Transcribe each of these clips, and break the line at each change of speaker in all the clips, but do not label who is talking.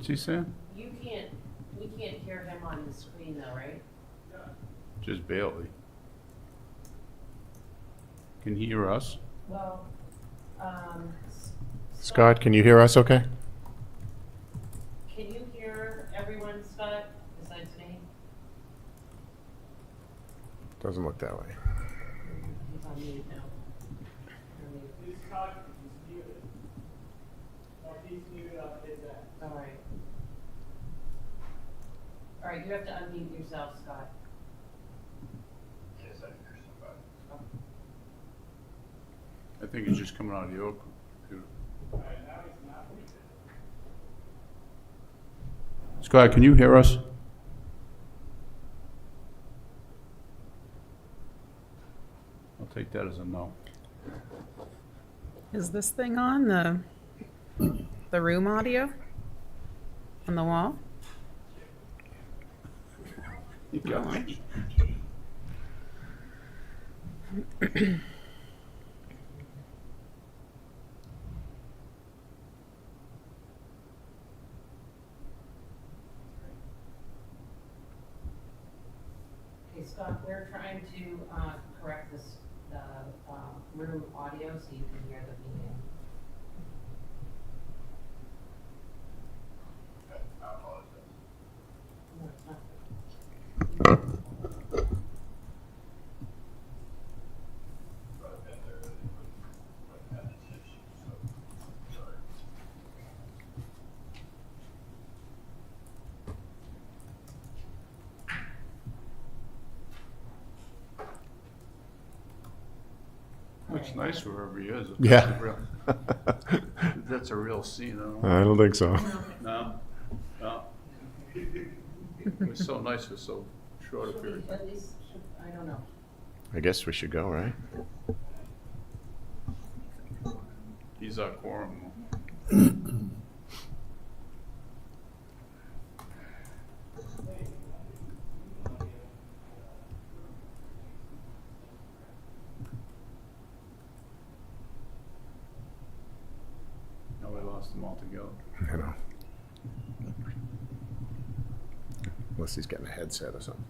he saying?
We can't hear him on the screen though, right?
Just barely. Can he hear us?
Well,
Scott, can you hear us okay?
Can you hear everyone, Scott, besides me?
Doesn't look that way.
He's on mute now.
He's talking, he's muted. Or he's muted on his end.
All right. All right, you have to unmute yourself, Scott.
Yes, I hear somebody.
I think it's just coming out of your computer.
All right, now he's not muted.
Scott, can you hear us? I'll take that as a no.
Is this thing on the room audio on the wall?
You got it.
Okay, Scott, we're trying to correct this, the room audio so you can hear the meeting.
Okay, I apologize.
No, it's not.
But I've been there, but had this issue, so, sorry.
Looks nice wherever he is.
Yeah.
That's a real scene,
I don't think so.
No, no. It was so nice for so short a
Should
period.
we at least, I don't know.
I guess we should go, right?
He's our quorum. Now we lost them all together.
I know. Unless he's getting a headset or something.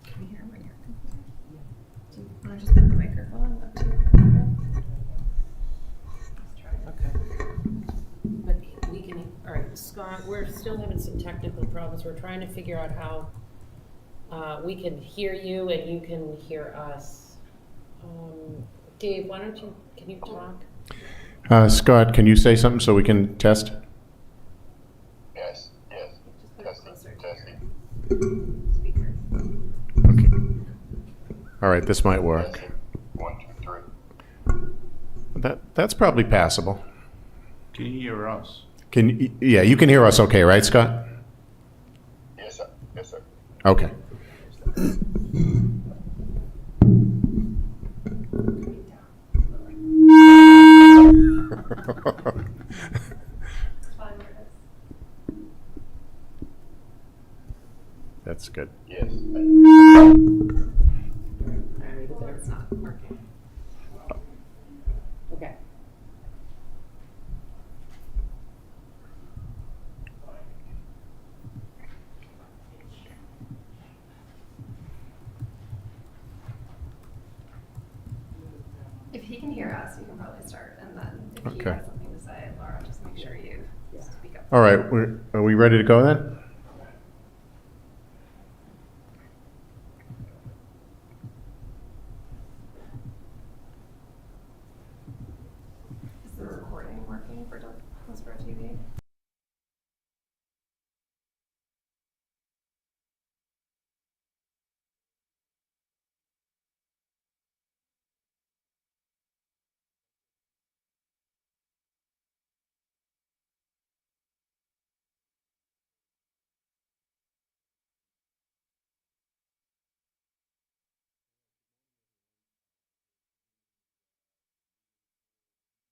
Can you hear him on your computer? Do you want to just put the microphone up to your computer? Let's try it.
Okay. But we can, all right, Scott, we're still having some technical problems. We're trying to figure out how we can hear you and you can hear us. Dave, why don't you, can you talk?
Scott, can you say something so we can test?
Yes, yes.
Just put it
Testing,
closer to
testing.
your speaker.
Okay. All right, this might work.
Testing. 1, 2, 3.
That's probably passable.
Can you hear us?
Yeah, you can hear us okay, right, Scott?
Yes, sir. Yes, sir.
Okay. That's good.
Yes.
It's not working. Okay.
If he can hear us, you can probably start, and then if he
Okay.
has something to say, Laura, just make sure you speak up.
All right, are we ready to go then?
Is the recording working for Westborough TV?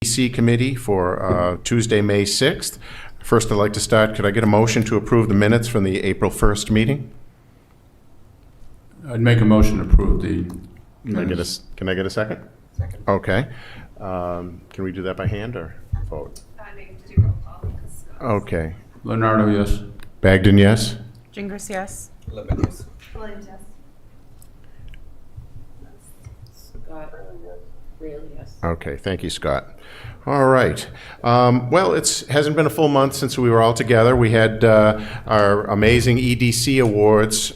EC Committee for Tuesday, May 6th. First, I'd like to start, could I get a motion to approve the minutes from the April 1st meeting?
I'd make a motion to approve the minutes.
Can I get a second? Second. Okay. Can we do that by hand or vote?
I need to do roll call because.
Okay.
Leonardo, yes?
Bagden, yes?
Jingers, yes.
Williams, yes.
Scott, really, yes.
Okay, thank you, Scott. All right. Well, it hasn't been a full month since we were all together. We had our amazing EDC awards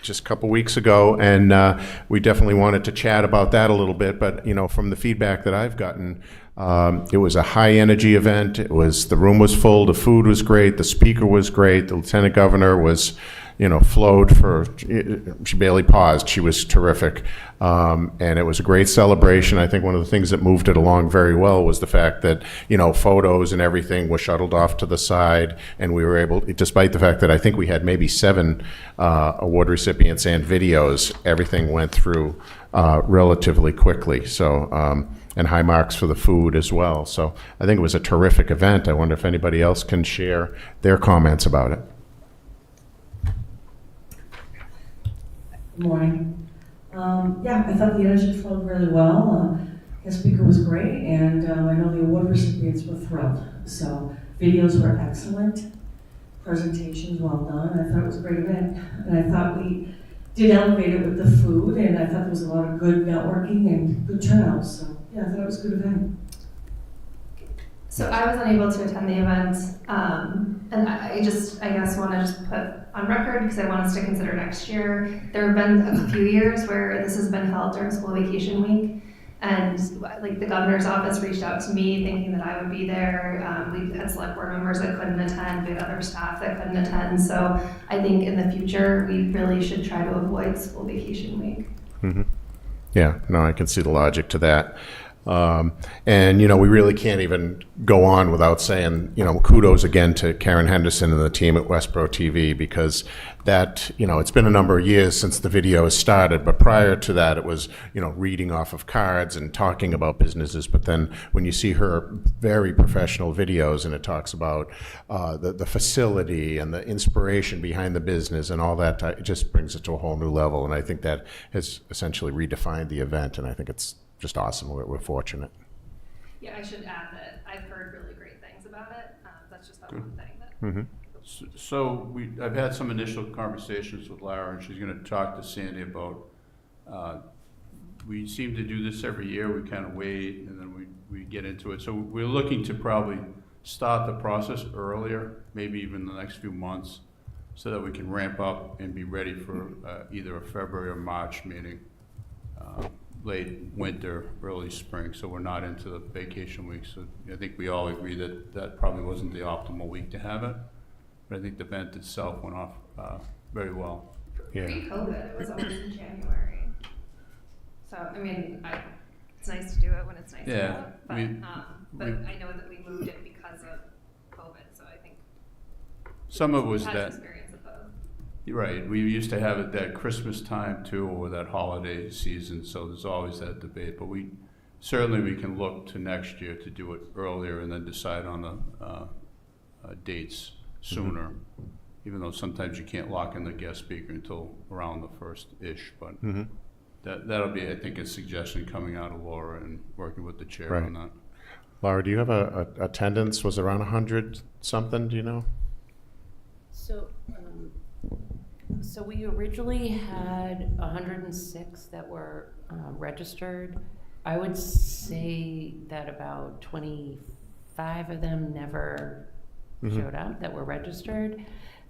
just a couple weeks ago, and we definitely wanted to chat about that a little bit. But, you know, from the feedback that I've gotten, it was a high-energy event. The room was full, the food was great, the speaker was great, the lieutenant governor was, you know, flowed for, she barely paused. She was terrific. And it was a great celebration. I think one of the things that moved it along very well was the fact that, you know, photos and everything was shuttled off to the side, and we were able, despite the fact that I think we had maybe 7 award recipients and videos, everything went through relatively quickly. So, and high marks for the food as well. So I think it was a terrific event. I wonder if anybody else can share their comments about it.
Good morning. Yeah, I thought the energy flowed really well. Guest speaker was great, and I know the award recipients were thrilled. So videos were excellent, presentations well done. I thought it was a great event, and I thought we did elevate it with the food, and I thought there was a lot of good networking and good turnout. So yeah, I thought it was a good event.
So I was unable to attend the event, and I guess want to just put on record, because I want us to consider next year. There have been a few years where this has been held during school vacation week, and like the governor's office reached out to me thinking that I would be there. We had select board members that couldn't attend, we had other staff that couldn't attend, so I think in the future, we really should try to avoid school vacation week.
Mm-hmm. Yeah, no, I can see the logic to that. And, you know, we really can't even go on without saying, you know, kudos again to Karen Henderson and the team at Westborough TV, because that, you know, it's been a number of years since the video has started, but prior to that, it was, you know, reading off of cards and talking about businesses. But then when you see her very professional videos and it talks about the facility and the inspiration behind the business and all that, it just brings it to a whole new level. And I think that has essentially redefined the event, and I think it's just awesome. We're fortunate.
Yeah, I should add that I've heard really great things about it. That's just that
Good.
one thing that.
Mm-hmm.
So I've had some initial conversations with Lara, and she's gonna talk to Sandy about, we seem to do this every year. We kind of wait and then we get into it. So we're looking to probably start the process earlier, maybe even the next few months, so that we can ramp up and be ready for either a February or March meeting. Late winter, early spring, so we're not into the vacation week. So I think we all agree that that probably wasn't the optimal week to have it, but I think the event itself went off very well.
Yeah.
Pre-COVID, it was always in January. So, I mean, it's nice to do it when it's nice
Yeah,
out, but, but I know that we moved it because of COVID, so I think
Some of it was
we've had
that,
experience of both.
you're right, we used to have it that Christmas time too, or that holiday season, so there's always that debate. But certainly we can look to next year to do it earlier and then decide on the dates sooner, even though sometimes you can't lock in the guest speaker until around the first-ish, but that'll be, I think, a suggestion coming out of Laura and working with the chair on that.
Laura, do you have a attendance? Was it around 100 something, do you know?
So, so we originally had 106 that were registered. I would say that about 25 of them never showed up that were registered.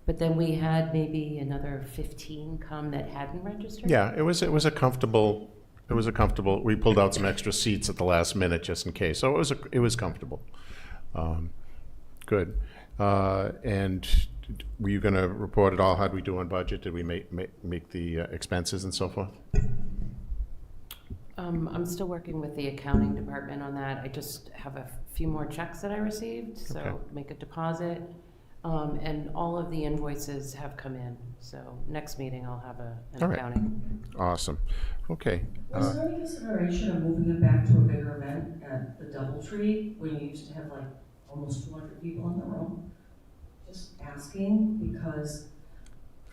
But then we had maybe another 15 come that hadn't registered.
Yeah, it was a comfortable, we pulled out some extra seats at the last minute just in case. So it was comfortable. Good. And were you going to report at all? How did we do on budget? Did we make the expenses and so forth?
I'm still working with the accounting department on that. I just have a few more checks that I received, so
Okay.
make a deposit. And all of the invoices have come in, so next meeting I'll have an
All right.
accounting.
Awesome. Okay.
Was there any consideration of moving it back to a bigger event at the DoubleTree when you used to have like almost 200 people in the room? Just asking because,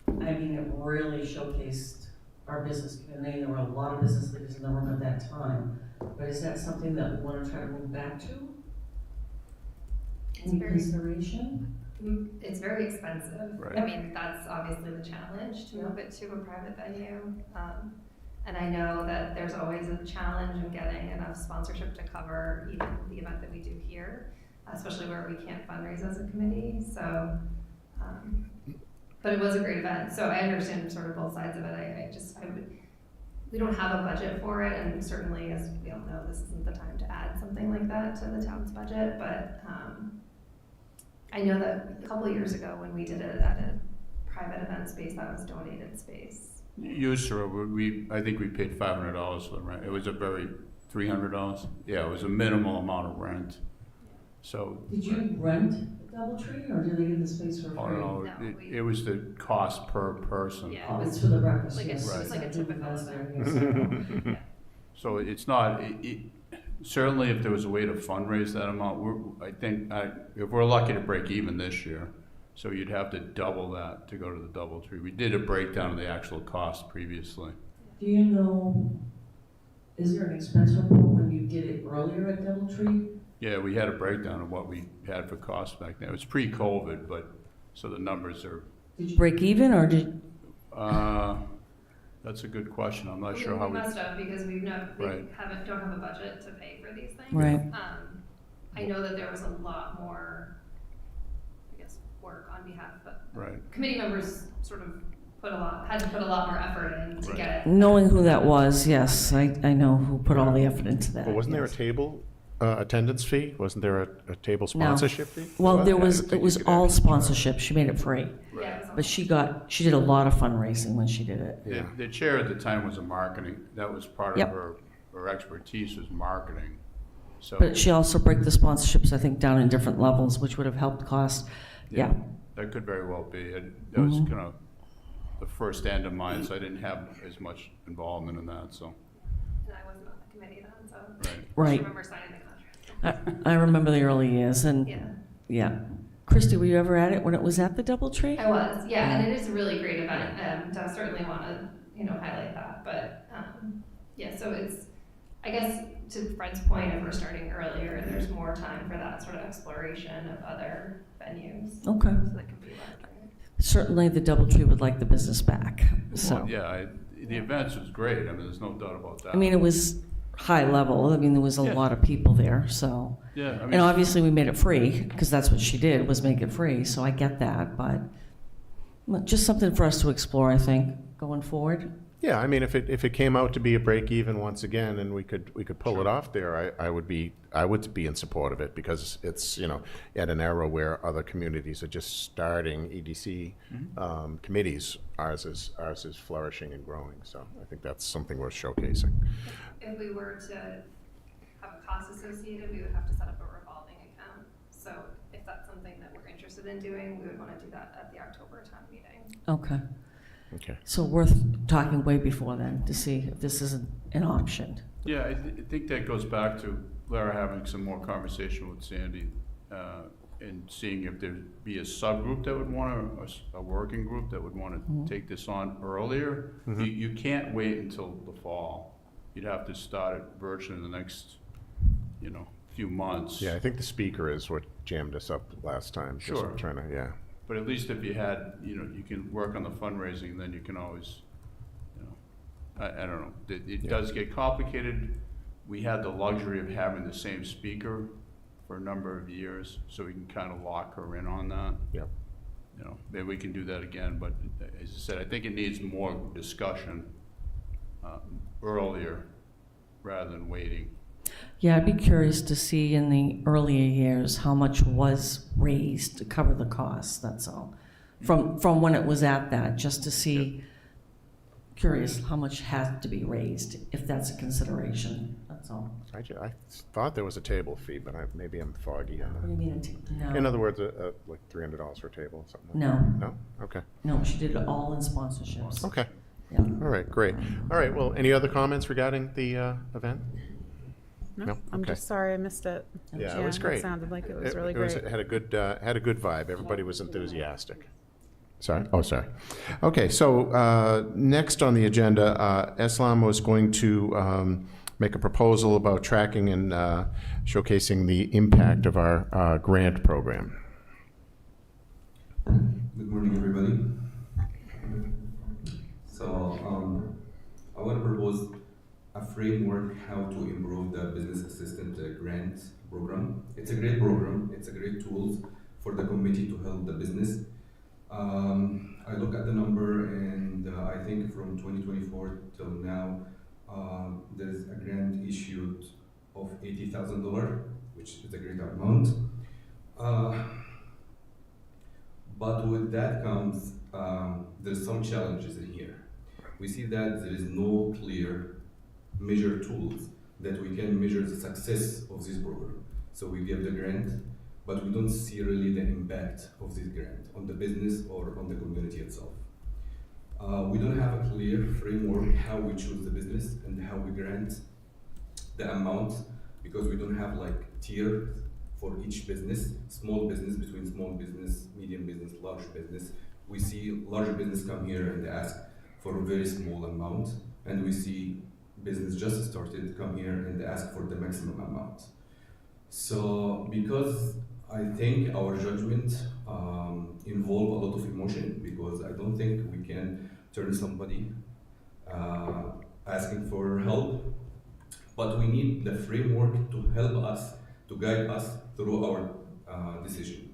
I mean, it really showcased our business community. There were a lot of business leaders in the room at that time. But is that something that we want to try to move back to? Any consideration?
It's very expensive.
Right.
I mean, that's obviously the challenge, to move it to a private venue. And I know that there's always a challenge in getting enough sponsorship to cover even the event that we do here, especially where we can't fundraise as a committee, so, but it was a great event, so I understand sort of both sides of it. We don't have a budget for it, and certainly, as we all know, this isn't the time to add something like that to the town's budget, but, I know that a couple of years ago when we did it at a private event space, that was donated space.
Used to, I think we paid $500 for the rent. It was a very, $300? Yeah, it was a minimal amount of rent. So.
Did you rent the DoubleTree or did they give the space for free?
I don't know,
No,
it was the cost per person.
Yeah.
Oh, it's for the breakfast.
Like
yes.
it's like a typical
That's
event.
there, yes.
So it's not, certainly if there was a way to fundraise that amount, I think, if we're lucky to break even this year, so you'd have to double that to go to the DoubleTree. We did a breakdown of the actual cost previously.
Do you know, is there an expense report when you did it earlier at DoubleTree?
Yeah, we had a breakdown of what we had for costs back then. It was pre-COVID, but, so the numbers are,
Did you
Break even, or did,
that's a good question. I'm not sure how
We
we.
must have, because we
Right.
don't have a budget to pay for these things.
Right.
I know that there was a lot more, I guess, work on behalf of,
Right.
committee members sort of had to put a lot more effort in to
Right.
get it.
knowing who that was, yes, I know who put all the effort into that.
Well, wasn't there a
yes.
table attendance fee? Wasn't there a table sponsorship fee?
Well, there
I
was,
didn't think
it was
you could
all
actually-
sponsorship, she made it free.
Yeah, it was
But she did a lot of fundraising when she did it.
Yeah.
The chair at the time was a marketing, that was part of
Yep.
her expertise was marketing. So,
But she also broke the sponsorships, I think, down in different levels, which would have helped cost, yeah.
that could very well be. That was kind of the first end of mine, so I didn't have as much involvement in that, so,
And I wasn't on the committee then, so
right.
I
Right.
remember signing the contract.
I remember the early years, and,
Yeah.
yeah. Christy, were you ever at it when it was at the DoubleTree?
I was, yeah, and it is a really great event, I certainly want to, highlight that, but, yeah, so it's, I guess, to Fred's point, if we're starting earlier, there's more time for that sort of exploration of other venues.
Okay.
So that can be larger.
Certainly, the DoubleTree would like the business back, so.
Well, yeah, the events was great, I mean, there's no doubt about that.
I mean, it was high level, I mean, there was a
Yeah.
lot of people there, so.
Yeah, I
And
mean,
obviously, we made it free, because that's what she did, was make it free, so I get that, but well, just something for us to explore, I think, going forward.
Yeah, I mean, if it came out to be a break even once again, and we could pull it off there, I would be in support of it, because it's, at an era where other communities are just starting EDC committees. Ours is flourishing and growing, so I think that's something worth showcasing.
If we were to costs associated, we would have to set up a revolving account. So if that's something that we're interested in doing, we would want to do that at the October town meeting.
Okay.
Okay.
So worth talking way before then to see if this is an option.
Yeah, I think that goes back to Lara having some more conversation with Sandy, and seeing if there'd be a subgroup that would want a working group that would want to take this on earlier. You can't wait until the fall. You'd have to start it virtually in the next, few months.
Yeah, I think the speaker is what jammed us up last time. 'Cause
Sure.
I'm trying to, yeah.
But at least if you had, you can work on the fundraising, and then you can always, I don't know. It does get complicated. We had the luxury of having the same speaker for a number of years, so we can kind of lock her in on that.
Yep.
Maybe we can do that again, but as I said, I think it needs more discussion earlier rather than waiting.
Yeah, I'd be curious to see in the earlier years how much was raised to cover the costs, that's all. From when it was at that, just to see, curious how much has to be raised, if that's a consideration, that's all.
I thought there was a table fee, but maybe I'm foggy on
What do you mean,
that.
no?
In other words, like $300 for a table, something like
No,
that? No? Okay.
no, she did it all in sponsorships.
Okay.
Yeah.
All right, great. All right, well, any other comments regarding the event? No?
I'm
Okay.
just sorry I missed it.
Yeah, it was great.
It sounded like it was really
It
great.
had a good vibe. Everybody was enthusiastic. Sorry? Oh, sorry. Okay, so next on the agenda, Eslam was going to make a proposal about tracking and showcasing the impact of our grant program.
Good morning, everybody. So, I want to propose a framework how to improve the business assistant grant program. It's a great program. It's a great tool for the committee to help the business. I look at the number, and I think from 2024 till now, there's a grant issued of $80,000, which is a great amount. But with that comes, there's some challenges in here. We see that there is no clear measure tools that we can measure the success of this program. So we give the grant, but we don't see really the impact of this grant on the business or on the community itself. We don't have a clear framework how we choose the business and how we grant the amount, because we don't have like tiers for each business, small business, between small business, medium business, large business. We see larger business come here and ask for a very small amount, and we see business just started come here and ask for the maximum amount. So because I think our judgment involve a lot of emotion, because I don't think we can turn somebody asking for help, but we need the framework to help us, to guide us through our decision.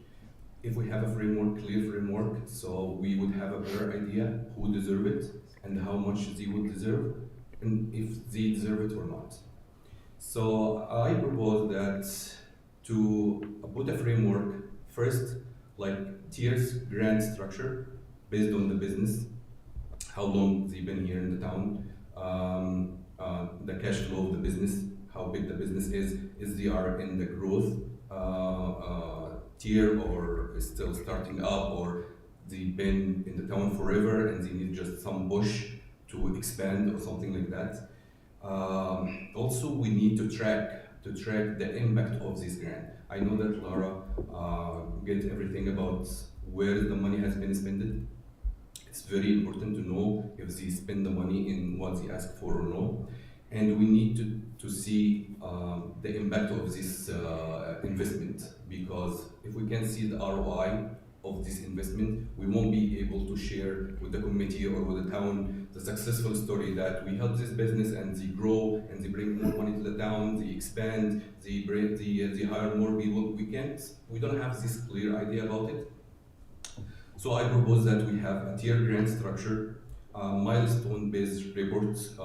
If we have a framework, clear framework, so we would have a better idea who deserve it and how much they would deserve, and if they deserve it or not. So I propose that to put a framework first, like tiers grant structure based on the business, how long they've been here in the town, the cash flow of the business, how big the business is they are in the growth tier or is still starting up, or they've been in the town forever and they need just some push to expand or something like that. Also, we need to track the impact of this grant. I know that Lara get everything about where the money has been spent. It's very important to know if they spend the money in what they ask for or no. And we need to see the impact of this investment, because if we can see the ROI of this investment, we won't be able to share with the committee or with the town the successful story that we help this business and they grow and they bring more money to the town, they expand, they hire more people. We don't have this clear idea about it. So I propose that we have a tier grant structure, milestone-based reports,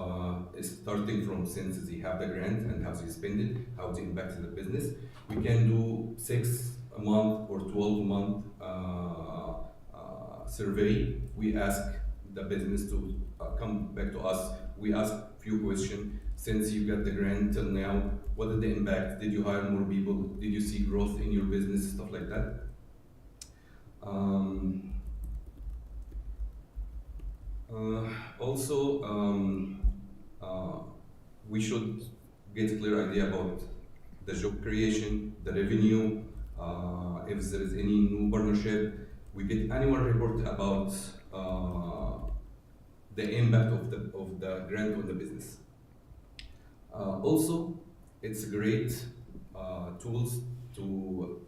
starting from since they have the grant and how they spend it, how they impact the business. We can do 6-month or 12-month survey. We ask the business to come back to us we ask few questions. Since you got the grant till now, what is the impact? Did you hire more people? Did you see growth in your business? Stuff like that. Also, we should get a clear idea about the job creation, the revenue, if there is any new partnership. We get annual report about the impact of the grant on the business. Also, it's great tools to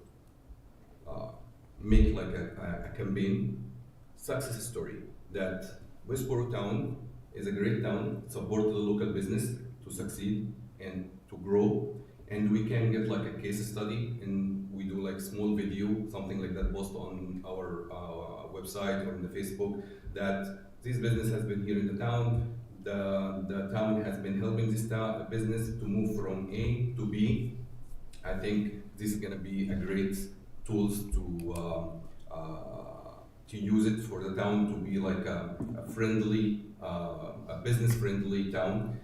make like a campaign success story that Westborough town is a great town, support the local business to succeed and to grow, and we can get like a case study and we do like small video, something like that, post on our website or in the Facebook that this business has been here in the town. The town has been helping this business to move from A to B. I think this is going to be a great tools to use it for the town to be like a friendly, a business-friendly town.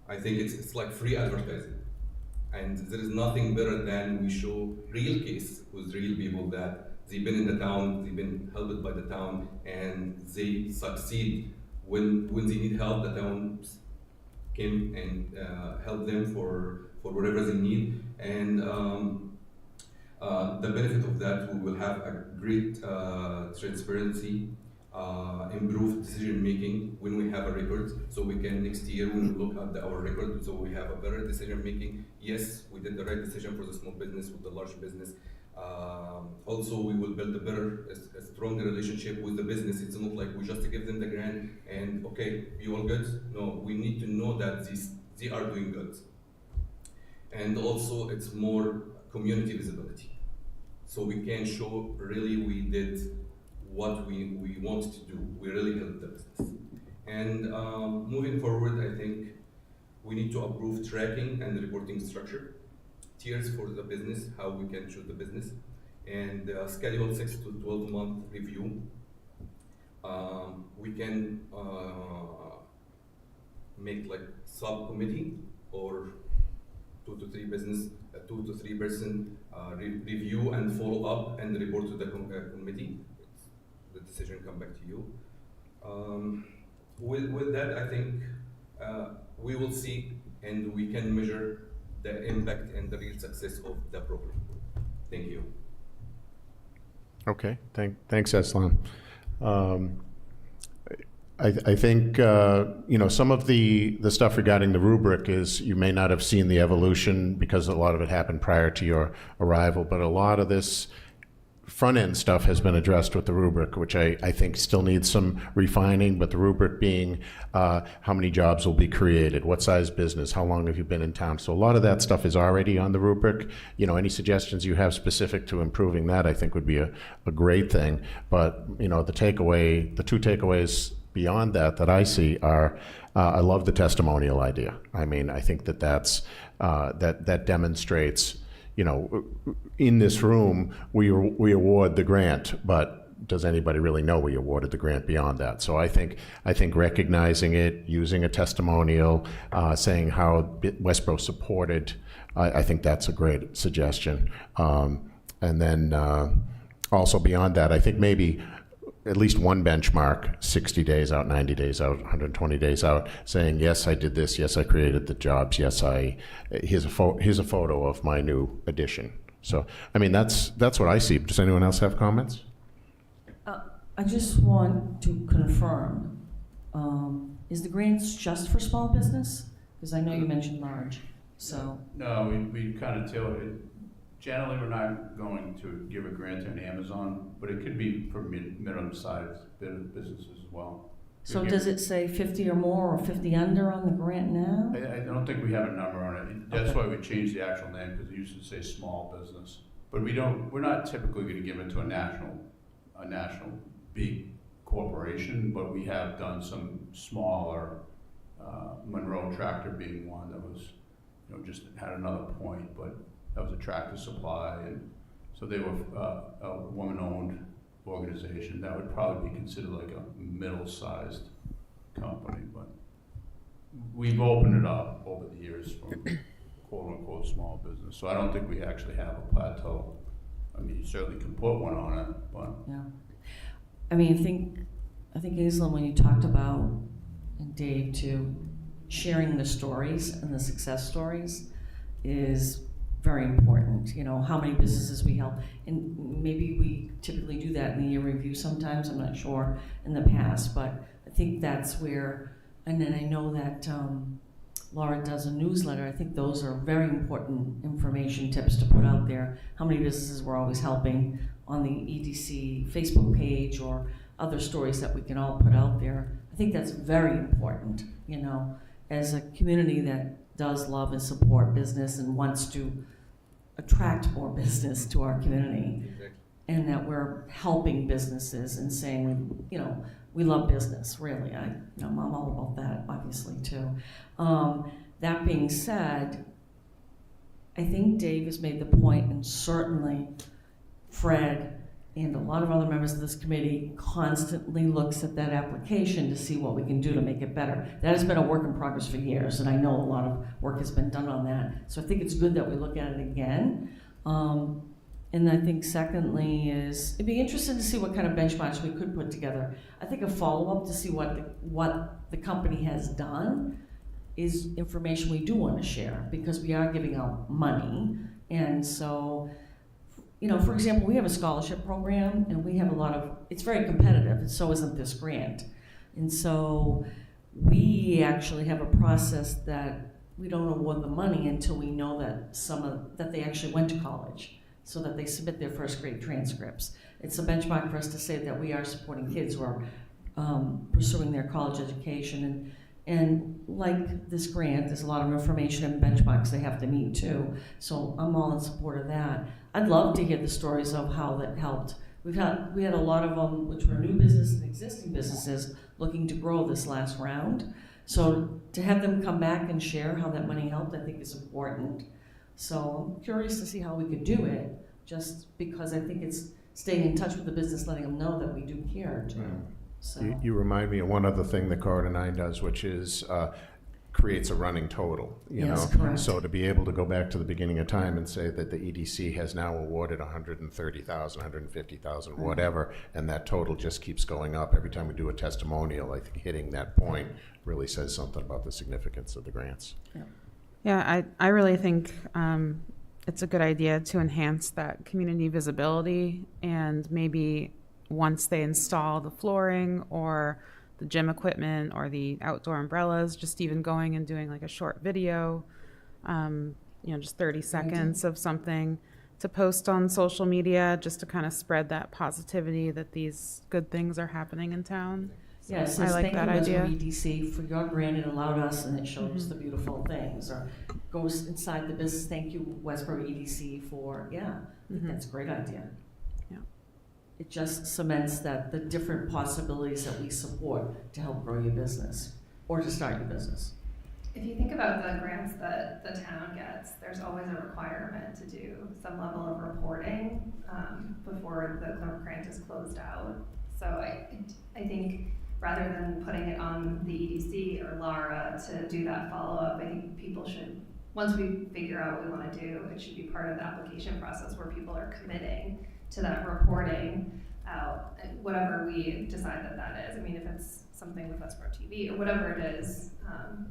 I think it's like free advertising. And there is nothing better than we show real case with real people that they've been in the town, they've been helped by the town, and they succeed. When they need help, the town came and help them for whatever they need. And the benefit of that, we will have a great transparency, improved decision making when we have a record, so we can next year when we look at our record, so we have a better decision making. Yes, we did the right decision for the small business with the large business. Also, we will build a stronger relationship with the business. It's not like we just give them the grant and okay, you all good. No, we need to know that they are doing good. And also, it's more community visibility. So we can show really we did what we wanted to do. We really helped the business. And moving forward, I think we need to approve tracking and reporting structure, tiers for the business, how we can choose the business, and schedule 6 to 12 month review. We can make like subcommittee or 2 to 3 person review and follow up and report to the committee. The decision come back to you. With that, I think we will see and we can measure the impact and the real success of the program. Thank you.
Okay, thanks, Aslan. I think, you know, some of the stuff regarding the rubric is you may not have seen the evolution because a lot of it happened prior to your arrival, but a lot of this front-end stuff has been addressed with the rubric, which I think still needs some refining, but the rubric being how many jobs will be created, what size business, how long have you been in town. So a lot of that stuff is already on the rubric. You know, any suggestions you have specific to improving that, I think would be a great thing. But, you know, the two takeaways beyond that I see are, I love the testimonial idea. I mean, I think that demonstrates, you know, in this room, we award the grant, but does anybody really know we awarded the grant beyond that? So I think recognizing it, using a testimonial, saying how Westborough supported, I think that's a great suggestion. And then also beyond that, I think maybe at least one benchmark, 60 days out, 90 days out, 120 days out, saying, yes, I did this, yes, I created the jobs, yes, here's a photo of my new addition. So, I mean, that's what I see. Does anyone else have comments?
I just want to confirm, is the grants just for small business? Because I know you mentioned large, so.
No, we kind of tailor it. Generally, we're not going to give a grant to an Amazon, but it could be for minimum-sized businesses as well.
So does it say 50 or more or 50 under on the grant now?
I don't think we have a number on it. That's why we changed the actual name, because it used to say small business. But we're not typically going to give it to a national big corporation, but we have done some smaller, Monroe Tractor being one that was, you know, just had another point, but that was a Tractor Supply, and so they were a woman-owned organization, that would probably be considered like a middle-sized company, but we've opened it up over the years from quote-unquote small business, so I don't think we actually have a plateau. I mean, you certainly can put one on it, but
Yeah. I mean, I think Aislinn, when you talked about, and Dave too, sharing the stories and the success stories is very important. You know, how many businesses we help, and maybe we typically do that in the year review sometimes, I'm not sure in the past, but I think that's where, and then I know that Laura does a newsletter. I think those are very important information tips to put out there. How many businesses we're always helping on the EDC Facebook page or other stories that we can all put out there. I think that's very important, you know, as a community that does love and support business and wants to attract more business to our community. And that we're helping businesses and saying, you know, we love business, really. I'm all about that, obviously, too. That being said, I think Dave has made the point, and certainly Fred and a lot of other members of this committee constantly looks at that application to see what we can do to make it better. That has been a work in progress for years, and I know a lot of work has been done on that. So I think it's good that we look at it again. And I think secondly is, it'd be interesting to see what kind of benchmarks we could put together. I think a follow-up to see what the company has done is information we do want to share, because we are giving out money. And so, you know, for example, we have a scholarship program, and we have a lot of, it's very competitive, and so isn't this grant. And so we actually have a process that we don't award the money until we know that that they actually went to college, so that they submit their first grade transcripts. It's a benchmark for us to say that we are supporting kids who are pursuing their college education. And like this grant, there's a lot of information and benchmarks they have to meet too. So I'm all in support of that. I'd love to hear the stories of how that helped. We had a lot of them, which were new business and existing businesses looking to grow this last round. So to have them come back and share how that money helped, I think is important. So I'm curious to see how we could do it, just because I think it's staying in touch with the business, letting them know that we do care too. So.
You remind me of one other thing that Corridor 9 does, which is creates a running total, you
Yes,
know?
correct.
So to be able to go back to the beginning of time and say that the EDC has now awarded 130,000, 150,000, whatever, and that total just keeps going up every time we do a testimonial, I think hitting that point really says something about the significance of the grants.
Yeah, I really think it's a good idea to enhance that community visibility, and maybe once they install the flooring or the gym equipment or the outdoor umbrellas, just even going and doing like a short video, just 30 seconds of something to post on social media, just to kind of spread that positivity that these good things are happening in town.
Yes,
I like that idea.
EDC for your grant, it allowed us, and it shows the beautiful things, or goes inside the business. Thank you, Westborough EDC, for I think that's a great idea.
Yeah.
It just cements that the different possibilities that we support to help grow your business or to start your business.
If you think about the grants that the town gets, there's always a requirement to do some level of reporting before the clerk grant is closed out. So I think rather than putting it on the EDC or Lara to do that follow-up, I think people should, once we figure out what we want to do, it should be part of the application process where people are committing to that reporting out, whatever we decide that is. I mean, if it's something with Westborough TV or whatever it is,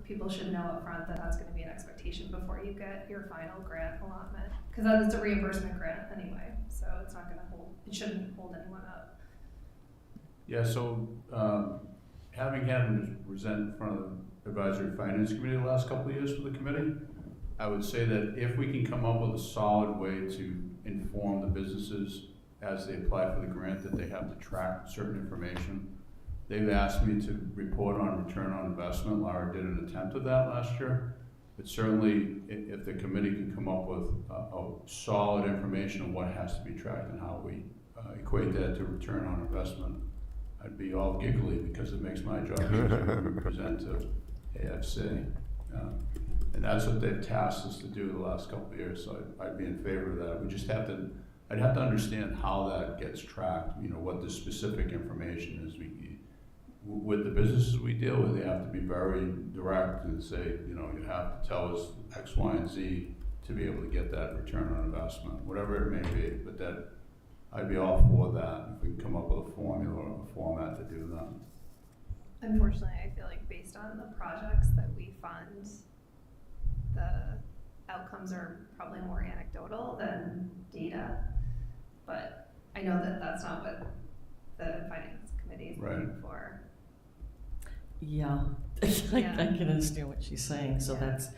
people should know up front that that's going to be an expectation before you get your final grant allotment. Because that is a reimbursement grant anyway, so it's not going to it shouldn't hold anyone up.
yeah, so having had him present in front of the Advisory Finance Committee the last couple of years for the committee, I would say that if we can come up with a solid way to inform the businesses as they apply for the grant that they have to track certain information. They've asked me to report on return on investment. Laura did an attempt at that last year. But certainly, if the committee can come up with a solid information on what has to be tracked and how we equate that to return on investment, I'd be all giggly because it makes my job easier when we present to AFC. And that's what they've tasked us to do the last couple of years, so I'd be in favor of that. We just have to I'd have to understand how that gets tracked, you know, what the specific information is. With the businesses we deal with, they have to be very direct and say, you know, you have to tell us X, Y, and Z to be able to get that return on investment, whatever it may be. But that, I'd be all for that if we can come up with a formula or a format to do that.
Unfortunately, I feel like based on the projects that we fund, the outcomes are probably more anecdotal than data. But I know that that's not what the finance committee is looking for.
Yeah,
Yeah.
I can understand what she's saying, so
Yeah.
that's,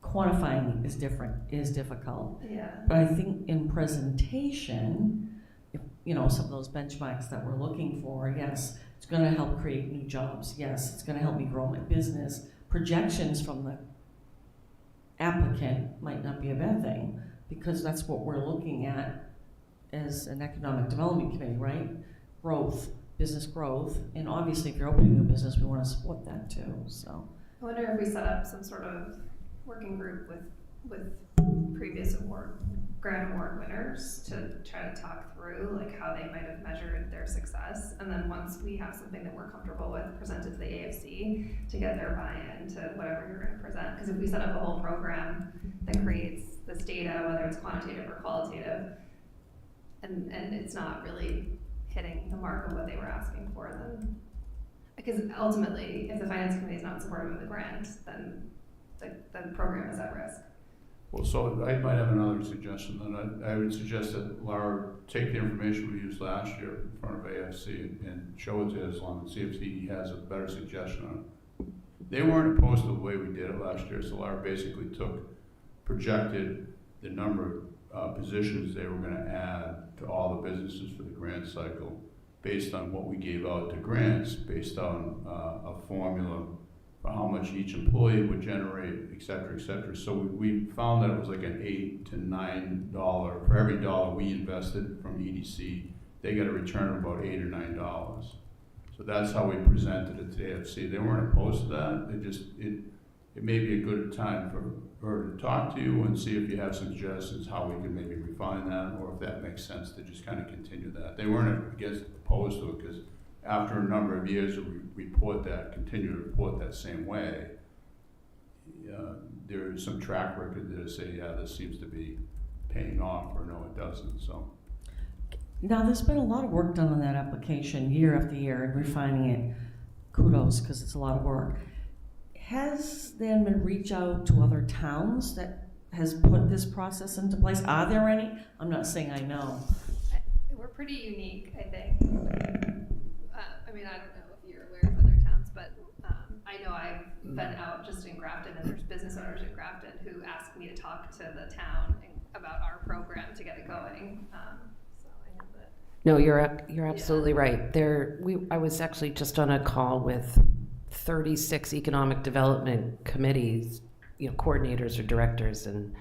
quantifying is difficult.
Yeah.
But I think in presentation, if, you know, some of those benchmarks that we're looking for, yes, it's gonna help create new jobs, yes, it's gonna help me grow my business. Projections from the applicant might not be a bad thing, because that's what we're looking at as an economic development committee, right? Growth, business growth, and obviously if you're opening a business, we wanna support that too, so.
I wonder if we set up some sort of working group with previous grant award winners to try to talk through like how they might have measured their success, and then once we have something that we're comfortable with, present it to the AFC to get their buy-in to whatever you're going to present. Because if we set up a whole program that creates this data, whether it's quantitative or qualitative, and it's not really hitting the mark of what they were asking for, then because ultimately, if the finance committee is not supportive of the grant, then the program is at risk.
Well, so I might have another suggestion. Then I would suggest that Laura take the information we used last year in front of AFC and show it to Islam and see if he has a better suggestion on it. They weren't opposed to the way we did it last year, so Laura basically projected the number of positions they were going to add to all the businesses for the grant cycle based on what we gave out to grants, based on a formula for how much each employee would generate, et cetera, et cetera. So we found that it was like an $8 to $9, for every dollar we invested from EDC, they got a return of about $8 or $9. So that's how we presented it to AFC. They weren't opposed to that. It may be a good time for her to talk to you and see if you have some suggestions how we can maybe refine that, or if that makes sense to just kind of continue that. They weren't opposed to it, because after a number of years, we continue to report that same way. There is some track record that say, yeah, this seems to be paying off, or no, it doesn't. So
Now, there's been a lot of work done on that application year after year and refining it. Kudos, because it's a lot of work. Has then been reach out to other towns that has put this process into place? Are there any? I'm not saying I know.
We're pretty unique, I think. I mean, I don't know if you're aware of other towns, but I know I've been out just in Grafton, and there's business owners in Grafton who asked me to talk to the town about our program to get it going. So I know that.
No, you're absolutely right. I was actually just on a call with 36 economic development committees, coordinators or directors, and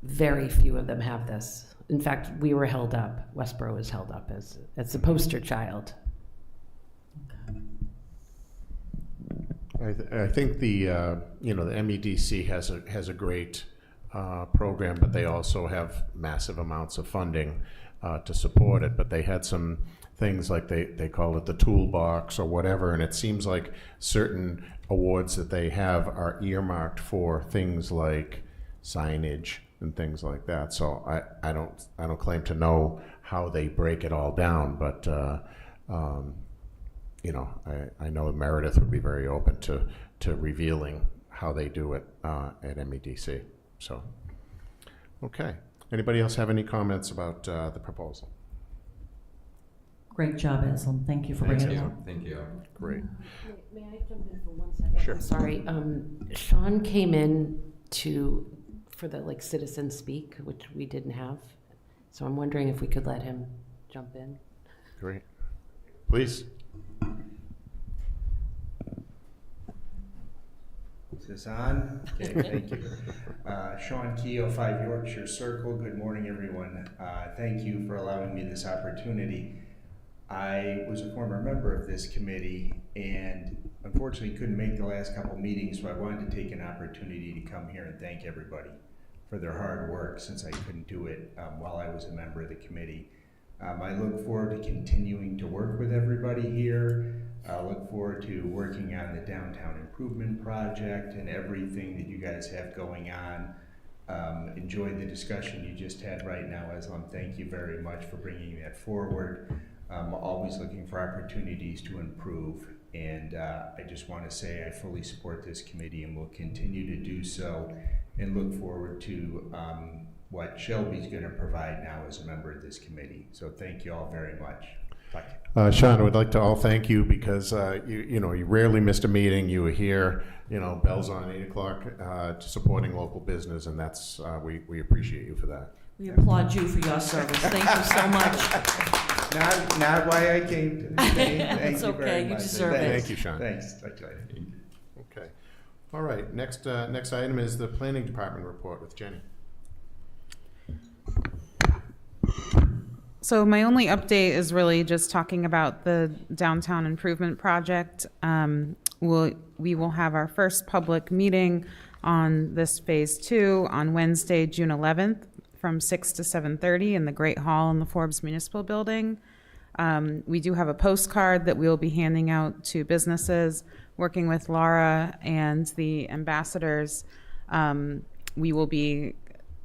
very few of them have this. In fact, we were held up. Westborough was held up as the poster child.
I think the MEDC has a great program, but they also have massive amounts of funding to support it. But they had some things like they call it the toolbox or whatever, and it seems like certain awards that they have are earmarked for things like signage and things like that. So I don't claim to know how they break it all down, but I know Meredith would be very open to revealing how they do it at MEDC. So, okay. Anybody else have any comments about the proposal?
Great job, Islam. Thank you for bringing it up.
Thank you.
Great.
May I jump in for 1 second?
Sure.
I'm sorry. Sean came in for the citizen speak, which we didn't have. So I'm wondering if we could let him jump in.
Great. Please.
Is this on? Okay, thank you. Sean Keogh, 5 Yorkshire Circle. Good morning, everyone. Thank you for allowing me this opportunity. I was a former member of this committee and unfortunately couldn't make the last couple meetings, so I wanted to take an opportunity to come here and thank everybody for their hard work since I couldn't do it while I was a member of the committee. I look forward to continuing to work with everybody here. I look forward to working on the downtown improvement project and everything that you guys have going on. Enjoyed the discussion you just had right now, Islam. Thank you very much for bringing that forward. Always looking for opportunities to improve. And I just want to say I fully support this committee and will continue to do so, and look forward to what Shelby's going to provide now as a member of this committee. So thank you all very much. Bye.
Sean, I would like to all thank you because you rarely missed a meeting. You were here, bells on 8 o'clock, supporting local business, and that's we appreciate you for that.
We applaud you for your service. Thank you so much.
Not why I came to this day. Thank
It's
you
okay,
very
you
much.
deserve it.
Thank you, Sean.
Thanks. Talk to you later.
Okay. All right. Next item is the planning department report with Jenny.
So my only update is really just talking about the downtown improvement project. We will have our first public meeting on this phase 2 on Wednesday, June 11th from 6 to 7:30 in the Great Hall in the Forbes Municipal Building. We do have a postcard that we will be handing out to businesses. Working with Laura and the ambassadors, we will be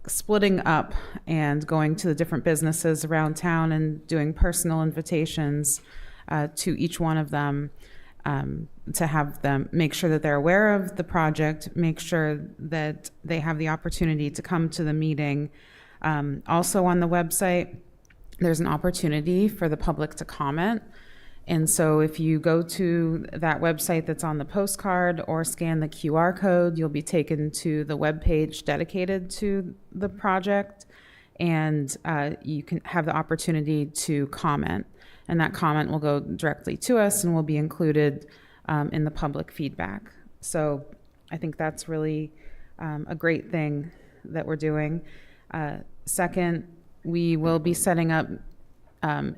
splitting up and going to the different businesses around town and doing personal invitations to each one of them, to have them make sure that they're aware of the project, make sure that they have the opportunity to come to the meeting. Also on the website, there's an opportunity for the public to comment. And so if you go to that website that's on the postcard or scan the QR code, you'll be taken to the webpage dedicated to the project, and you can have the opportunity to comment. And that comment will go directly to us and will be included in the public feedback. So I think that's really a great thing that we're doing. Second, we will be setting up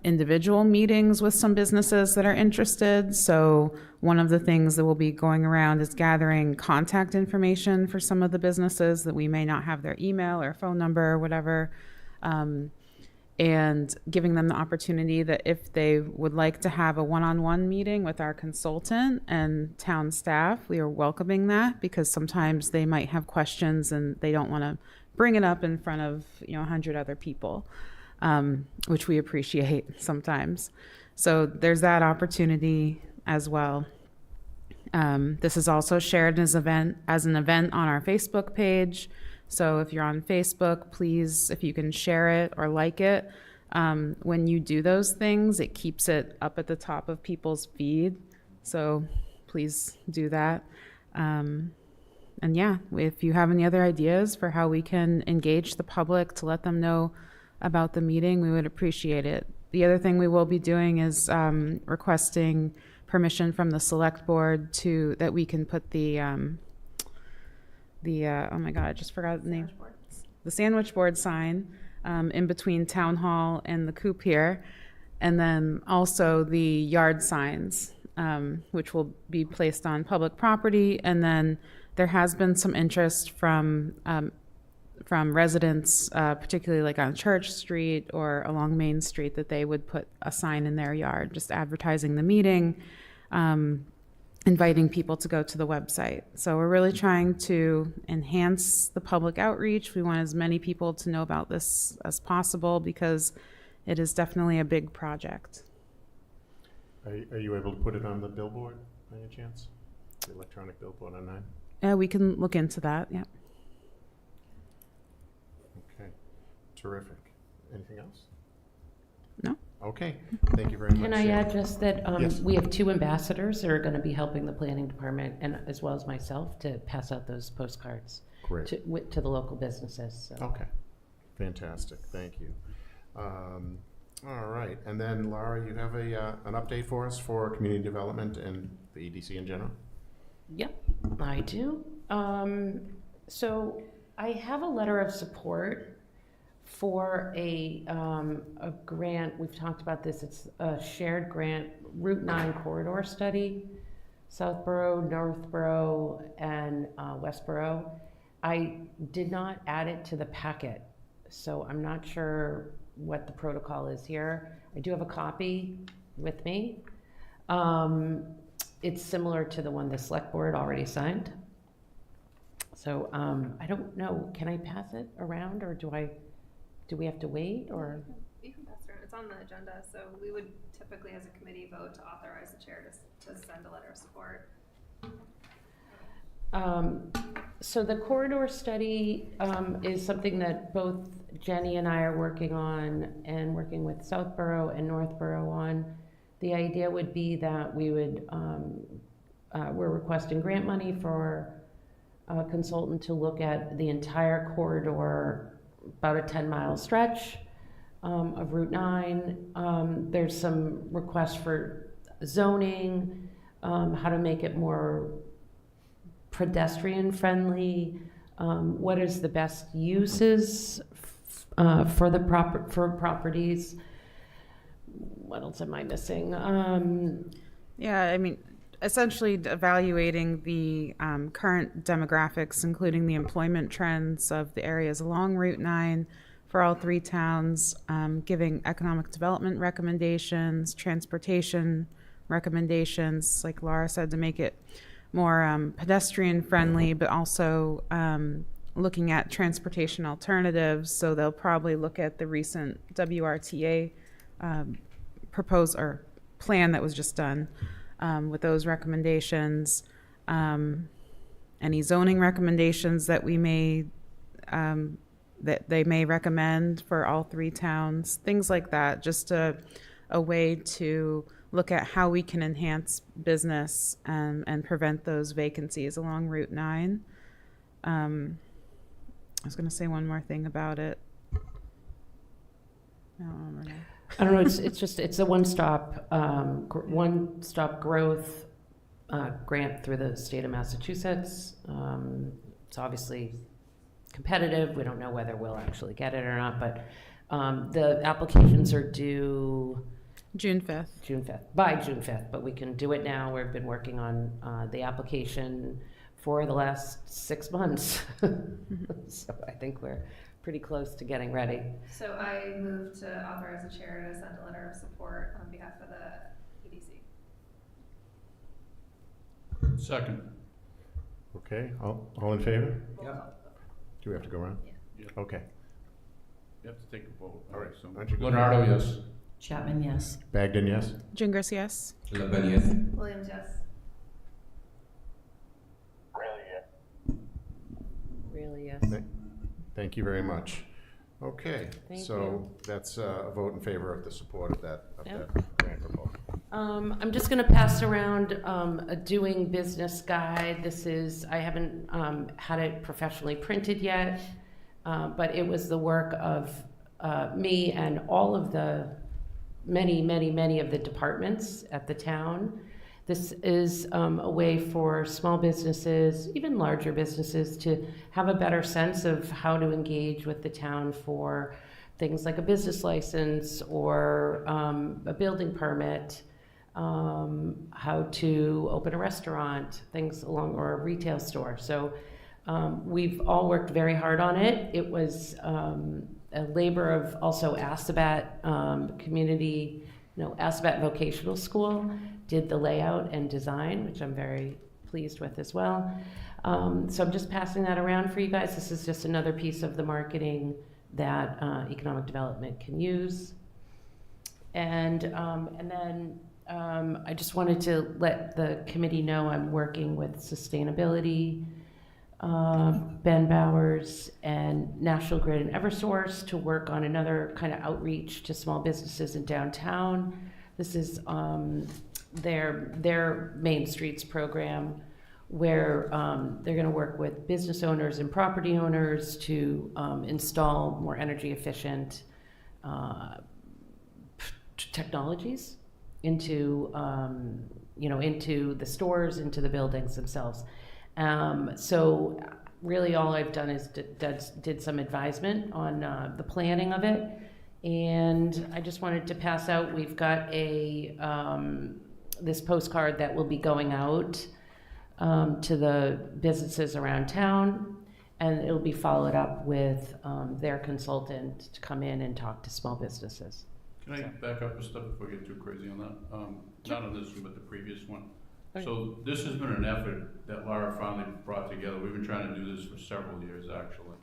individual meetings with some businesses that are interested. So one of the things that will be going around is gathering contact information for some of the businesses that we may not have their email or phone number or whatever, and giving them the opportunity that if they would like to have a one-on-one meeting with our consultant and town staff, we are welcoming that, because sometimes they might have questions and they don't want to bring it up in front of 100 other people. Which we appreciate sometimes. So there's that opportunity as well. This is also shared as an event on our Facebook page. So if you're on Facebook, please, if you can share it or like it, when you do those things, it keeps it up at the top of people's feed. So please do that. And yeah, if you have any other ideas for how we can engage the public to let them know about the meeting, we would appreciate it. The other thing we will be doing is requesting permission from the select board that we can put the oh my god, I just forgot the name. The sandwich board sign in between town hall and the coop here, and then also the yard signs, which will be placed on public property. And then there has been some interest from residents, particularly like on Church Street or along Main Street, that they would put a sign in their yard just advertising the meeting, inviting people to go to the website. So we're really trying to enhance the public outreach. We want as many people to know about this as possible, because it is definitely a big project.
Are you able to put it on the billboard by any chance? The electronic billboard on 9?
We can look into that, yeah.
Okay, terrific. Anything else?
No.
Okay, thank you very much.
Can I add just that
Yes.
we have 2 ambassadors that are going to be helping the planning department, and as well as myself, to pass out those postcards
Great.
to the local businesses. So.
Okay, fantastic, thank you. All right, and then Laura, you have an update for us for community development and the EDC in general?
Yep, I do. So I have a letter of support for a grant. We've talked about this. It's a shared grant, Route 9 corridor study, Southborough, Northborough, and Westborough. I did not add it to the packet, so I'm not sure what the protocol is here. I do have a copy with me. It's similar to the one the select board already signed. So, I don't know, can I pass it around, or do we have to wait, or?
You can pass it around. It's on the agenda, so we would typically, as a committee, vote to authorize the chair to send a letter of support.
So the corridor study is something that both Jenny and I are working on, and working with Southborough and Northborough on. The idea would be that we would, we're requesting grant money for a consultant to look at the entire corridor, about a 10-mile stretch of Route 9. There's some requests for zoning, how to make it more pedestrian friendly, what is the best uses for properties. What else am I missing?
Yeah, I mean, essentially evaluating the current demographics, including the employment trends of the areas along Route 9 for all three towns, giving economic development recommendations, transportation recommendations, like Laura said, to make it more pedestrian friendly, but also looking at transportation alternatives. So they'll probably look at the recent WRTA plan that was just done with those recommendations, any zoning recommendations that we may that they may recommend for all three towns, things like that. Just a way to look at how we can enhance business and prevent those vacancies along Route 9. I was going to say one more thing about it. I don't remember now.
I don't know, it's a one-stop growth grant through the state of Massachusetts. It's obviously competitive. We don't know whether we'll actually get it or not, but the applications are due
June 5th.
By June 5th, but we can do it now. We've been working on the application for the last 6 months. So I think we're pretty close to getting ready.
So I move to authorize the chair to send a letter of support on behalf of the EDC.
Second.
Okay, all in favor?
Yep.
Do we have to go around?
Yeah.
Okay.
You have to take a vote.
All right,
So
why don't you go-
Leonardo, yes.
Chapman, yes.
Bagden, yes?
Gingras, yes.
Laban, yes.
Williams, yes.
Really, yes.
Thank you very much. Okay,
Thank
so
you.
that's a vote in favor of the support of that
Yep.
grant proposal.
I'm just going to pass around a doing business guide. I haven't had it professionally printed yet, but it was the work of me and all of the many of the departments at the town. This is a way for small businesses, even larger businesses, to have a better sense of how to engage with the town for things like a business license or a building permit, how to open a restaurant, or a retail store. So we've all worked very hard on it. It was a labor of also Asabat Asabat Vocational School did the layout and design, which I'm very pleased with as well. So I'm just passing that around for you guys. This is just another piece of the marketing that economic development can use. And then I just wanted to let the committee know I'm working with sustainability, Ben Bowers and National Grid and Eversource to work on another kind of outreach to small businesses in downtown. This is their Main Streets program, where they're going to work with business owners and property owners to install more energy efficient technologies into into the stores, into the buildings themselves. So really all I've done is did some advisement on the planning of it. And I just wanted to pass out, we've got this postcard that will be going out to the businesses around town. And it'll be followed up with their consultant to come in and talk to small businesses.
Can I back up a step before we get too crazy on that? Not on this one, but the previous one.
Okay.
So this has been an effort that Laura finally brought together. We've been trying to do this for several years, actually.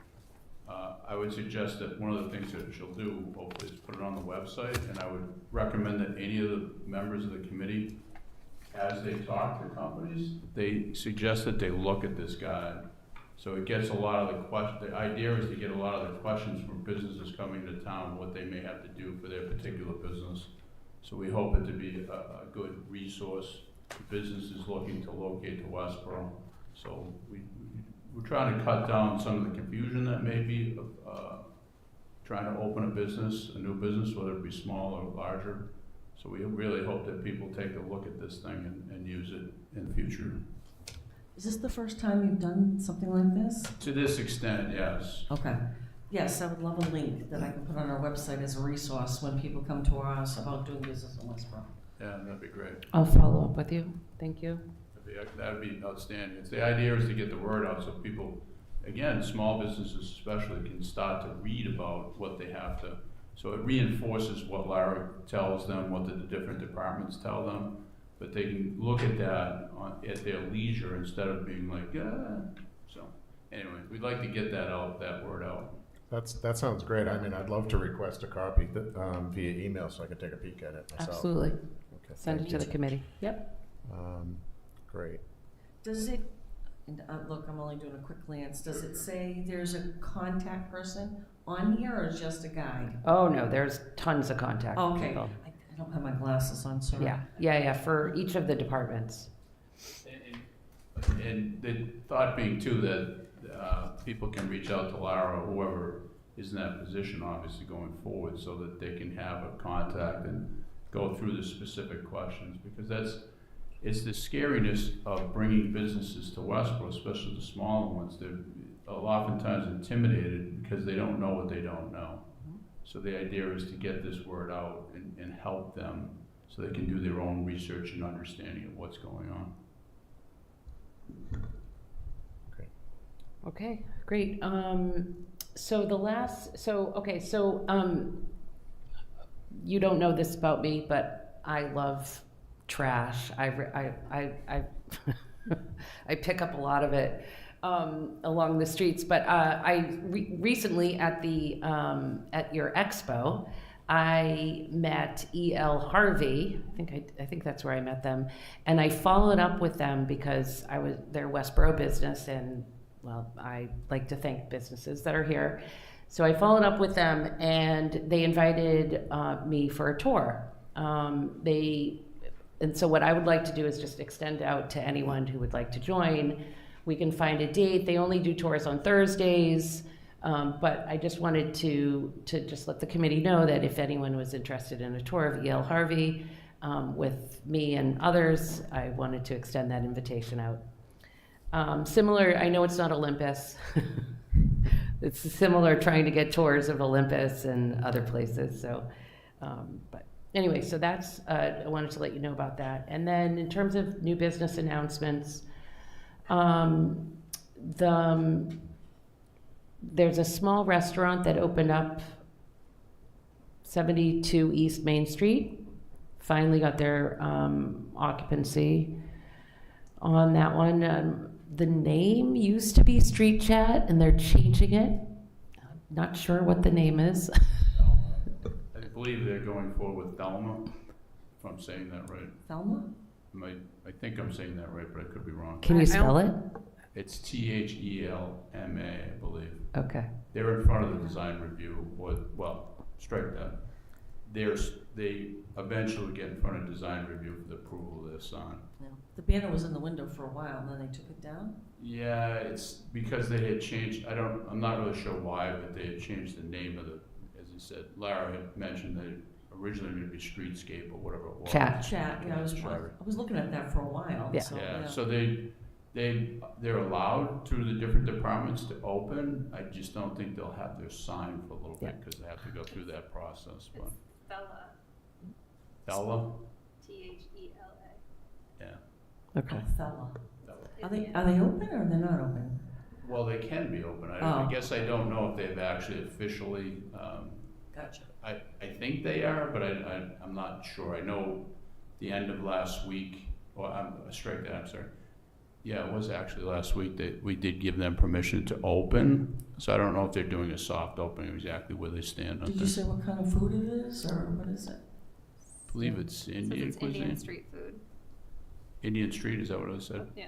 I would suggest that one of the things that she'll do, hopefully, is put it on the website, and I would recommend that any of the members of the committee, as they talk to companies, they suggest that they look at this guide. So it gets a lot of the idea is to get a lot of the questions from businesses coming to town, what they may have to do for their particular business. So we hope it to be a good resource for businesses looking to locate to Westborough. So we're trying to cut down some of the confusion that may be trying to open a business, a new business, whether it be small or larger. So we really hope that people take a look at this thing and use it in the future.
Is this the first time you've done something like this?
To this extent, yes.
Okay. Yes, I would love a link that I can put on our website as a resource when people come to us about doing business in Westborough.
Yeah, that'd be great.
I'll follow up with you. Thank you.
That'd be outstanding. The idea is to get the word out so people, again, small businesses especially, can start to read about what they have to. So it reinforces what Larry tells them, what the different departments tell them, but they can look at that at their leisure instead of being like, So anyway, we'd like to get that word out.
That sounds great. I mean, I'd love to request a copy via email so I can take a peek at it myself.
Absolutely.
Okay,
Send it to the committee. Yep.
Great.
Does it, and look, I'm only doing a quick glance, does it say there's a contact person on here or just a guide?
Oh, no, there's tons of contact
Okay,
people.
I don't have my glasses on, sorry.
Yeah, for each of the departments.
And the thought being too that people can reach out to Lara or whoever is in that position, obviously going forward, so that they can have a contact and go through the specific questions, because it's the scariness of bringing businesses to Westborough, especially the smaller ones. They're oftentimes intimidated because they don't know what they don't know. So the idea is to get this word out and help them so they can do their own research and understanding of what's going on.
Okay, great. You don't know this about me, but I love trash. I pick up a lot of it along the streets. But recently at your expo, I met E.L. Harvey. I think that's where I met them, and I followed up with them because I was their Westborough business, and well, I like to thank businesses that are here. So I followed up with them, and they invited me for a tour. And so what I would like to do is just extend out to anyone who would like to join. We can find a date. They only do tours on Thursdays, but I just wanted to just let the committee know that if anyone was interested in a tour of E.L. Harvey with me and others, I wanted to extend that invitation out. Similar, I know it's not Olympus. It's similar trying to get tours of Olympus and other places. So, but anyway, so that's, I wanted to let you know about that. And then in terms of new business announcements, there's a small restaurant that opened up 72 East Main Street. Finally got their occupancy on that one. The name used to be Street Chat, and they're changing it. Not sure what the name is.
I believe they're going forward with Thelma, if I'm saying that right.
Thelma?
I think I'm saying that right, but I could be wrong.
Can you spell it?
It's Thelma, I believe.
Okay.
They're in front of the design review, strike that. They eventually get in front of design review for the approval of their sign.
Yeah. The banner was in the window for a while, and then they took it down?
Yeah, it's because they had changed, I'm not really sure why, but they had changed the name of as you said, Lara had mentioned that it originally going to be Streetscape or whatever it was.
Chat,
yeah, I was looking at that for a while.
Yeah.
So,
So they're allowed through the different departments to open. I just don't think they'll have their sign for a little bit because they have to go through that process. But
Bella.
Thela?
Thela.
Yeah.
Okay.
Fella. Are they open or they're not open?
Well, they can be open. I
Oh.
guess I don't know if they've actually officially,
Gotcha.
I think they are, but I'm not sure. I know the end of last week, or strike that, I'm sorry. Yeah, it was actually last week that we did give them permission to open. So I don't know if they're doing a soft opening, exactly where they stand on
Did you
this.
say what kind of food it is, or what is it?
I believe it's
Says
Indian
it's
cuisine.
Indian street food.
Indian street, is that what it said?
Yeah,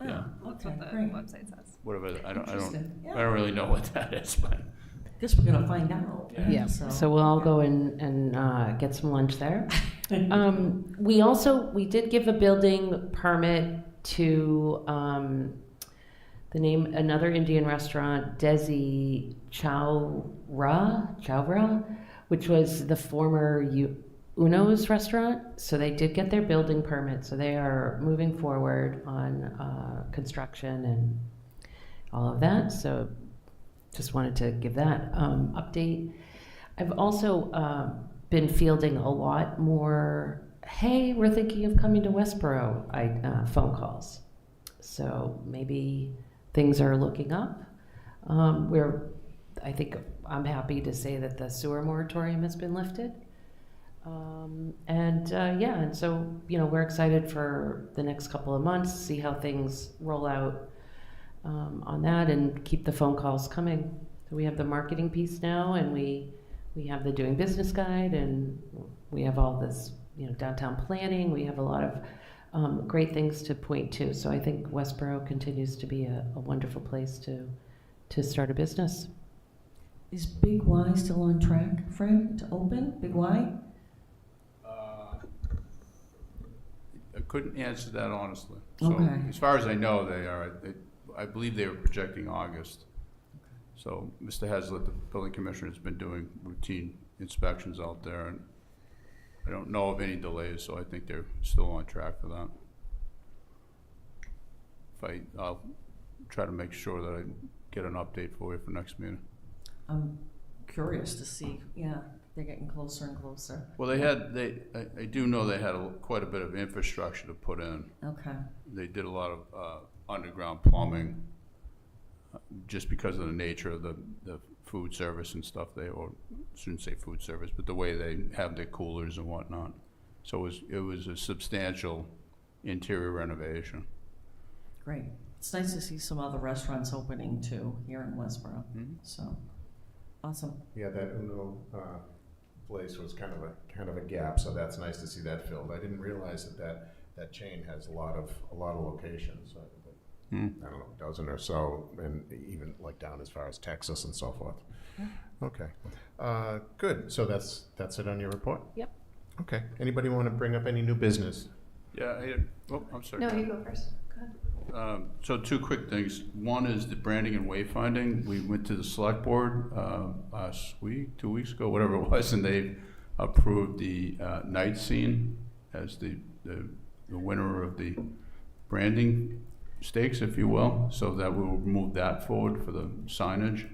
Yeah.
that's
Okay,
what the
great.
website says.
Whatever, I don't
Interesting. Yeah.
really know what that is, but.
Guess we're gonna find out.
Yeah, so we'll all go and get some lunch there. We did give a building permit to, another Indian restaurant, Desi Chowra, which was the former Uno's restaurant. So they did get their building permit, so they are moving forward on construction and all of that. So just wanted to give that update. I've also been fielding a lot more, hey, we're thinking of coming to Westborough, phone calls. So maybe things are looking up. I think I'm happy to say that the sewer moratorium has been lifted. And so, we're excited for the next couple of months, see how things roll out on that, and keep the phone calls coming. So we have the marketing piece now, and we have the doing business guide, and we have all this, downtown planning. We have a lot of great things to point to. So I think Westborough continues to be a wonderful place to start a business.
Is Big Y still on track, Fred, to open? Big Y?
I couldn't answer that honestly. So
Okay.
as far as I know, they are. I believe they were projecting August. So Mr. Hazlitt, the building commissioner, has been doing routine inspections out there, and I don't know of any delays, so I think they're still on track for that. I'll try to make sure that I get an update for you for next meeting.
I'm curious to see, they're getting closer and closer.
Well, I do know they had quite a bit of infrastructure to put in.
Okay.
They did a lot of underground plumbing, just because of the nature of the food service and stuff. Or shouldn't say food service, but the way they have their coolers and whatnot. So it was a substantial interior renovation.
Great. It's nice to see some other restaurants opening too here in Westborough.
Mhm.
So, awesome.
Yeah, that Uno place was kind of a gap, so that's nice to see that filled. I didn't realize that chain has a lot of locations. I don't know, a dozen or so, and even like down as far as Texas and so forth. Okay, good. So that's it on your report?
Yep.
Okay. Anybody want to bring up any new business?
Yeah. I'm sorry.
No, you go first. Go ahead.
So two quick things. One is the branding and wayfinding. We went to the select board last week, 2 weeks ago, whatever it was, and they approved the night scene as the winner of the branding stakes, if you will. So that we will move that forward for the signage.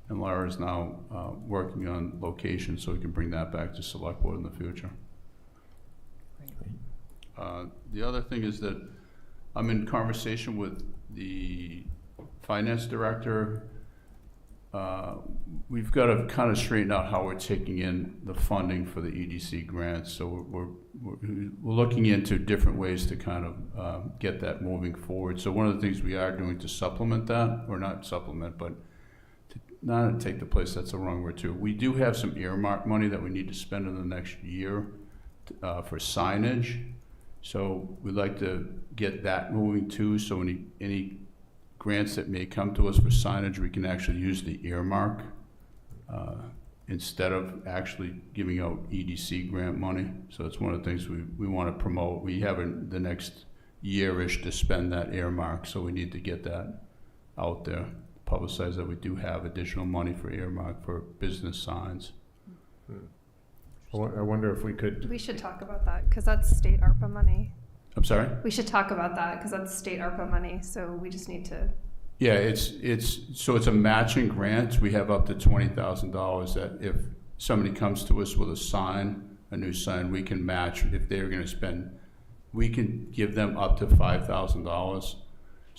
And Lara is now working on location so we can bring that back to select board in the future. The other thing is that I'm in conversation with the finance director. We've got to kind of straighten out how we're taking in the funding for the EDC grants. So we're looking into different ways to kind of get that moving forward. So one of the things we are doing to supplement that, or not supplement, but to not take the place, that's the wrong word too. We do have some earmark money that we need to spend in the next year for signage. So we'd like to get that moving too, so any grants that may come to us for signage, we can actually use the earmark instead of actually giving out EDC grant money. So it's one of the things we want to promote. We have the next year-ish to spend that earmark, so we need to get that out there, publicize that we do have additional money for earmark for business signs.
I wonder if we could.
We should talk about that because that's state ARPA money.
I'm sorry?
We should talk about that because that's state ARPA money. So we just need to.
Yeah, it's a matching grant. We have up to $20,000 that if somebody comes to us with a new sign, we can match. If they're going to spend, we can give them up to $5,000.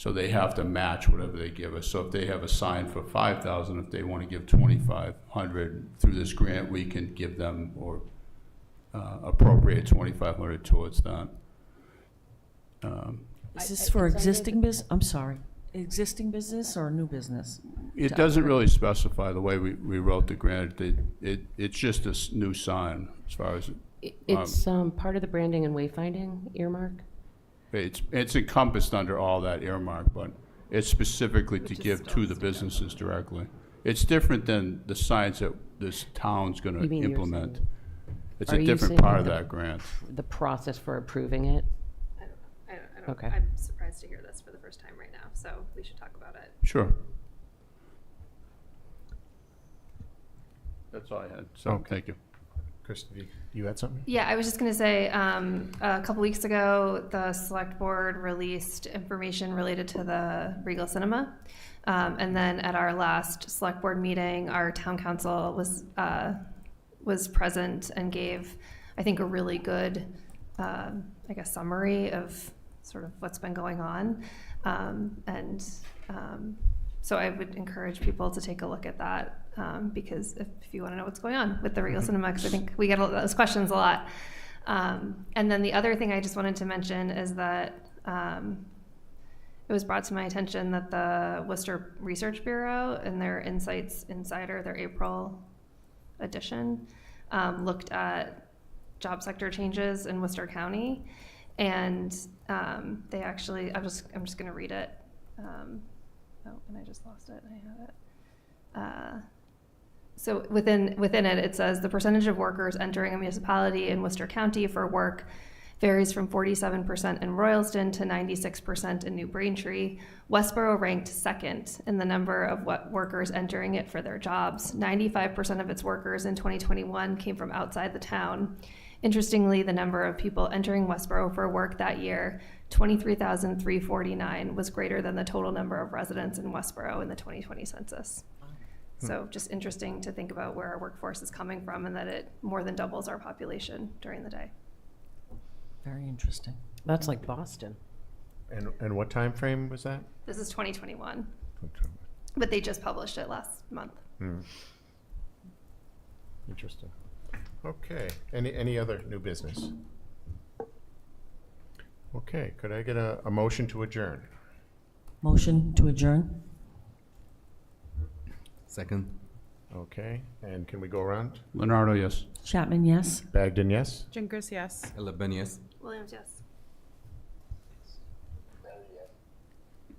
So they have to match whatever they give us. So if they have a sign for 5,000, if they want to give 2,500 through this grant, we can give them or appropriate 2,500 towards that.
Is this for existing I'm sorry, existing business or new business?
It doesn't really specify the way we wrote the grant. It's just a new sign as far as,
It's part of the branding and wayfinding earmark?
it's encompassed under all that earmark, but it's specifically to
Which is
give
still
to the
standard.
businesses directly. It's different than the signs that this town's gonna
You mean you're
implement.
saying-
It's
Are
a
you
different
saying
part of
the-
that grant.
The process for approving it?
I don't,
Okay.
I'm surprised to hear this for the first time right now, so we should talk about it.
Sure. That's all I had, so,
Okay.
thank you.
Kristen, you had something?
Yeah, I was just going to say, a couple weeks ago, the select board released information related to the Regal Cinema. And then at our last select board meeting, our town council was present and gave, I think, a really good, summary of sort of what's been going on. So I would encourage people to take a look at that, because if you want to know what's going on with the Regal Cinema, because I think we get those questions a lot. And then the other thing I just wanted to mention is that it was brought to my attention that the Worcester Research Bureau and their Insights Insider, their April edition, looked at job sector changes in Worcester County, and they actually, I'm just going to read it. And I just lost it. I had it. So within it, it says the percentage of workers entering a municipality in Worcester County for work varies from 47% in Royalston to 96% in New Braintree. Westborough ranked second in the number of workers entering it for their jobs. 95% of its workers in 2021 came from outside the town. Interestingly, the number of people entering Westborough for work that year, 23,349, was greater than the total number of residents in Westborough in the 2020 census. So just interesting to think about where our workforce is coming from and that it more than doubles our population during the day.
Very interesting.
That's like Boston.
And what time frame was that?
This is 2021, but they just published it last month.
Interesting. Okay, any other new business? Okay, could I get a motion to adjourn?
Motion to adjourn?
Second.
Okay, and can we go around?
Leonardo, yes.
Chapman, yes?
Bagden, yes?
Jinkers, yes.
Eleven, yes.
Williams, yes.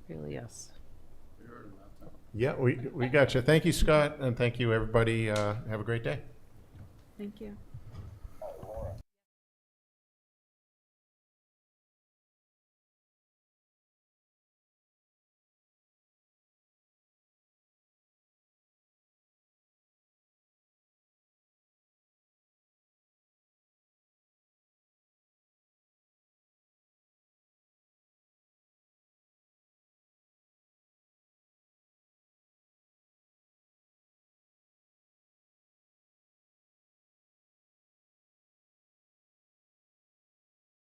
Really, yes.
Yeah, we got you. Thank you, Scott, and thank you, everybody. Have a great day.
Thank you.